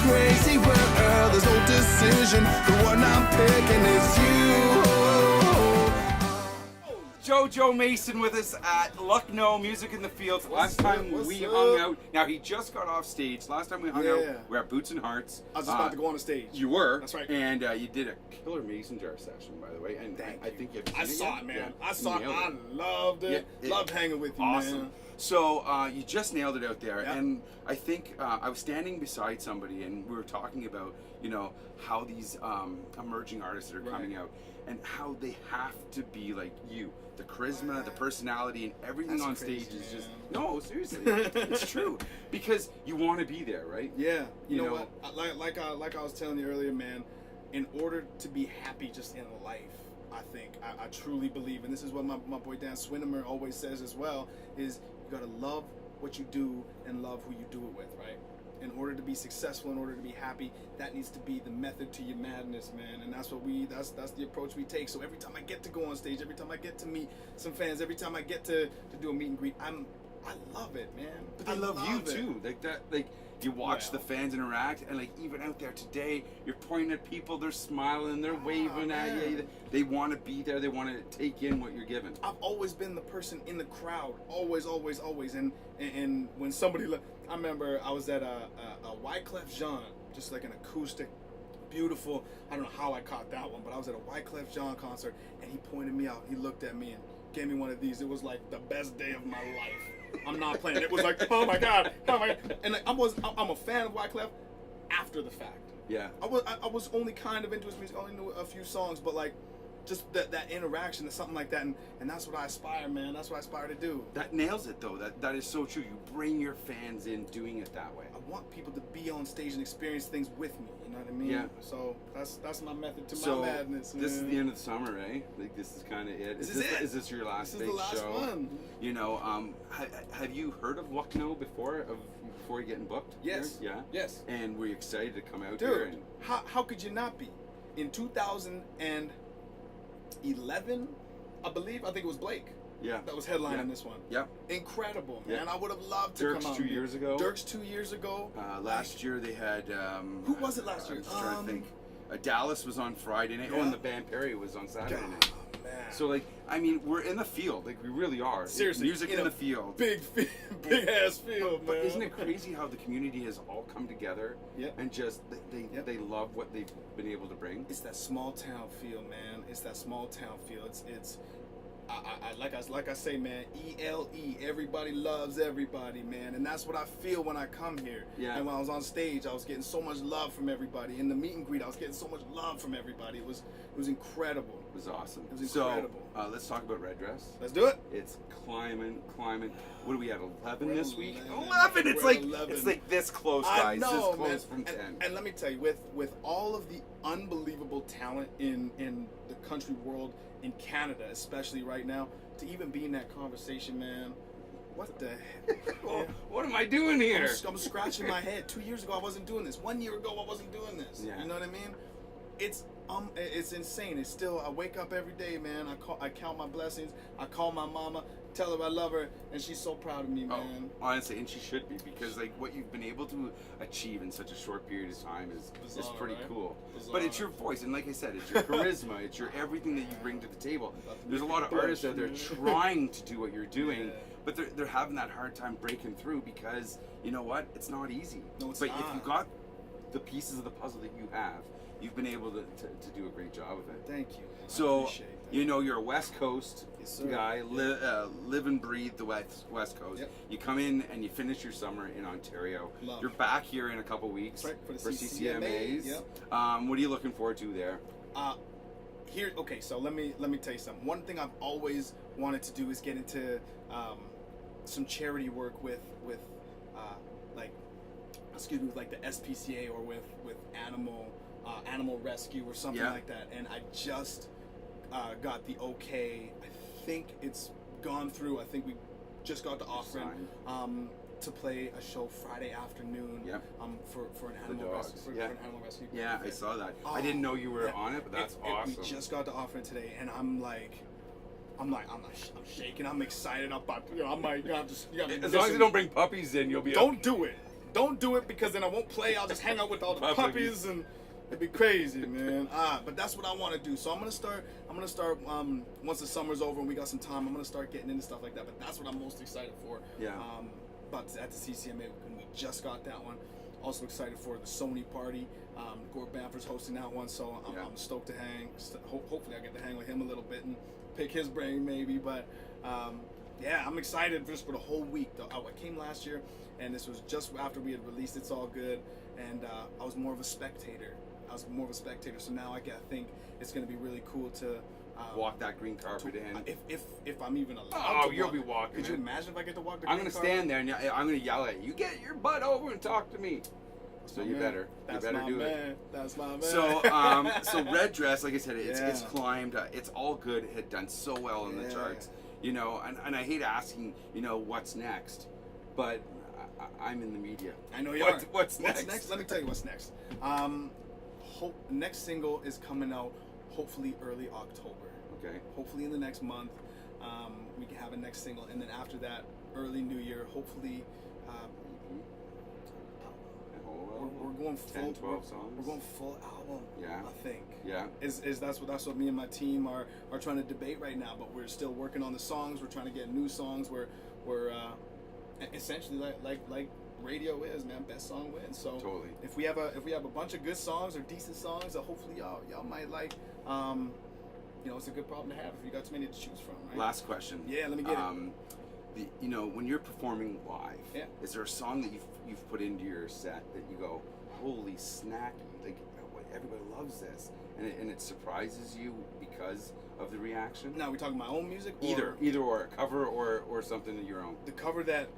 crazy world. There's no decision. The one I'm picking is you. Jojo Mason with us at Lucknow Music in the Fields. Last time we hung out. Now he just got off stage. Last time we hung out, we were at Boots and Hearts. I was just about to go on the stage. You were. That's right. And you did a killer mason jar session, by the way. And I think I saw it, man. I saw it. I loved it. Loved hanging with you, awesome. man. So you just nailed it out there, and I think I was standing beside somebody, and we were talking about how these emerging artists that are coming out, and how they have to be like you. The charisma, the personality, and everything on stage is just no, seriously, it's true because you want to be there, right? Yeah, you know what? Like I was telling you earlier, man. In order to be happy just in life, I think I truly believe, and this is what my boy Dan Swinnemer always says as well, is you gotta love what you do and love who you do it with, right? In order to be successful, in order to be happy, that needs to be the method to your madness, man. And that's the approach we take. So every time I get to go on stage, every time I get to meet some fans, every time I get to do a meet and greet, I love it, man. But I love you too. Like you watch the fans interact, and like even out there today, you're pointing at people, they're smiling, they're waving at you. They want to be there. They want to take in what you're giving. I've always been the person in the crowd, always. And when somebody, I remember I was at a Wyclef Jean, just like an acoustic, beautiful. I don't know how I caught that one, but I was at a Wyclef Jean concert, and he pointed me out. He looked at me and gave me one of these. It was like the best day of my life. I'm not playing. It was like, oh my god. And like, I'm a fan of Wyclef after the fact. Yeah. I was only kind of into his music. I only knew a few songs, but like, just that interaction or something like that, and that's what I aspire, man. That's what I aspire to do. That nails it, though. That is so true. You bring your fans in doing it that way. I want people to be on stage and experience things with me. You know what I mean? Yeah. So that's my method to my madness. Man. This is the end of the summer, right? Like this is kind of it. Is this your last big show? This is the last one. You know, have you heard of Lucknow before you getting booked? Yes. Here? Yeah. Yes. And were you excited to come out Dude, here? And how could you not be? In 2011, I think it was Blake. Yeah. That was headlining this one. Yep. Incredible, man. I would have loved to Dirk's come out. 2 years ago. Dirk's 2 years ago. Last year they had. Who was it last year? I'm just trying to think. Dallas was on Friday night. Oh, and the band Perry was on Saturday night. Man. So like, I mean, we're in the field. Like we really are. Seriously, music in the field. Big ass field, but man. Isn't it crazy how the community has all come together? Yep. And just they love what they've been able to bring. It's that small town feel, man. It's that small town feel. It's like I say, man. ELE. Everybody loves everybody, man. And that's what I feel when I come here. Yeah. And when I was on stage, I was getting so much love from everybody. In the meet and greet, I was getting so much love from everybody. It was incredible. It was awesome. It was incredible. So let's talk about Red Dress. Let's do it. It's climbing. What are we at? 11 this week? 11. It's like this close, guys. I know, this close man. from 10. And let me tell you, with all of the unbelievable talent in the country world, in Canada especially right now, to even be in that conversation, man. What the heck? Well, what am I doing here? I'm scratching my head. 2 years ago I wasn't doing this. 1 year ago I wasn't doing this. Yeah. You know what I mean? It's insane. It's still, I wake up every day, man. I count my blessings. I call my mama, tell her I love her, and she's so proud of me, man. Honestly, and she should be, because like what you've been able to achieve in such a short period of time is pretty cool. Bizarre. But it's your voice, and like I said, it's your charisma, it's your everything that you bring to the table. There's a lot of artists out there trying to do what you're doing, but they're having that hard time breaking through because you know what? It's not easy. No, it's but not. if you got the pieces of the puzzle that you have, you've been able to do a great job of it. Thank you. So, you know, you're a West Coast guy, Yeah. live and breathe the West Coast. Yep. You come in and you finish your summer in Ontario. You're back here in a couple weeks for the CCMAs. Yep. What are you looking forward to there? Okay, so let me tell you something. One thing I've always wanted to do is get into some charity work with like the SPCA or with animal rescue or something like that. And I just got the okay. I think it's gone through. I think we just got the offering to play a show Friday afternoon. For an animal rescue. For an animal rescue. Yeah, I saw that. I didn't know you were on it, but that's awesome. We just got the offering today, and I'm shaking. I'm excited. I'm like, you gotta as long as you don't bring puppies in, you'll be. Don't do it. don't do it because then I won't play. I'll just hang out with all the puppies and it'd be crazy, man. But that's what I want to do. So I'm gonna start. Once the summer's over and we got some time, I'm gonna start getting into stuff like that. But that's what I'm most excited for. Yeah. But at the CCMA, and we just got that one. Also excited for the Sony party. Gore Bamford's hosting that one, so I'm stoked to hang. Hopefully, I get to hang with him a little bit and pick his brain, maybe. But yeah, I'm excited just for the whole week. I came last year, and this was just after we had released It's All Good, and I was more of a spectator. So now I think it's going to be really cool to walk that green carpet in. If I'm even allowed. Oh, to you'll walk. be walking. Could you imagine if I get to walk the green carpet? I'm going to stand there and I'm going to yell at you. You get your butt over and talk to me. So you better do it. That's my man. So Red Dress, like I said, it's climbed. It's All Good. It had done so well in the charts, you know. And I hate asking, you know, what's next, but I'm in the media. I know you are. What's next? Let me tell you what's next. Next single is coming out hopefully early October. Okay. Hopefully in the next month, we can have a next single, and then after that, early New Year, hopefully. We're going full 10, 12 songs. We're going full album. Yeah. I think. Yeah. That's what me and my team are trying to debate right now. But we're still working on the songs. We're trying to get new songs. We're essentially like radio is, man. Best song wins. So totally. If we have a bunch of good songs or decent songs that hopefully y'all might like, you know, it's a good problem to have if you got too many to choose from. Right? Last question. Yeah. Let me get it. You know, when you're performing live, is there a song that you've put into your set that you go, holy snacky, like everybody loves this, and it surprises you because of the reaction? Now, are we talking my own music? Either or, a cover or something of your own. The cover that,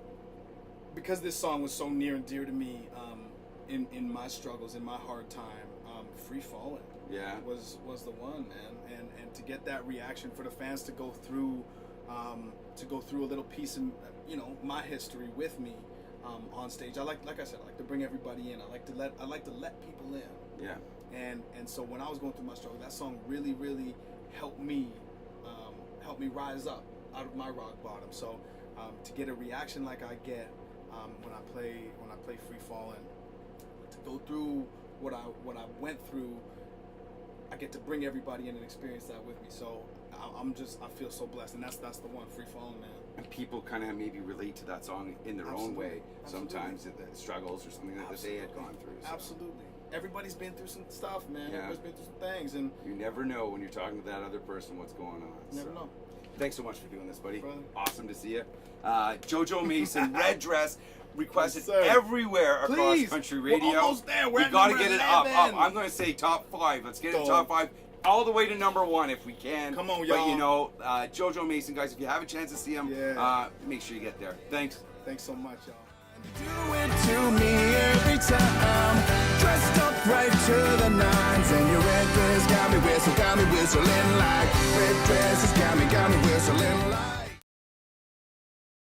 because this song was so near and dear to me, in my struggles, in my hard time, Free Fallin'. Yeah. Was the one, man, and to get that reaction for the fans to go through a little piece of, you know, my history with me on stage. Like I said, I like to bring everybody in. I like to let people in. Yeah. And so when I was going through my struggle, that song really helped me rise up out of my rock bottom. So to get a reaction like I get when I play Free Fallin', to go through what I went through, I get to bring everybody in and experience that with me. So I feel so blessed, and that's the one, Free Fallin', man. And people kind of maybe relate to that song in their own way. Sometimes the struggles or something that they had gone through. So. Absolutely. Everybody's been through some stuff, man. Yeah. Everybody's been through some things, and you never know when you're talking to that other person what's going on. You never know. Thanks so much for doing this, buddy. Brother. Awesome to see you. Jojo Mason, Red Dress, requested Yes, everywhere across country radio. We're almost there. We got to get it up. I'm going to say top 5. Let's get it top 5. All the way to number 1 if we can. Come on, y'all. But you know, Jojo Mason, guys, if you have a chance to see him, make sure you get there. Thanks. Thanks so much, y'all. Do it to me every time. Dressed up right to the nines, and your red dress got me whistling like red dresses got me whistling like.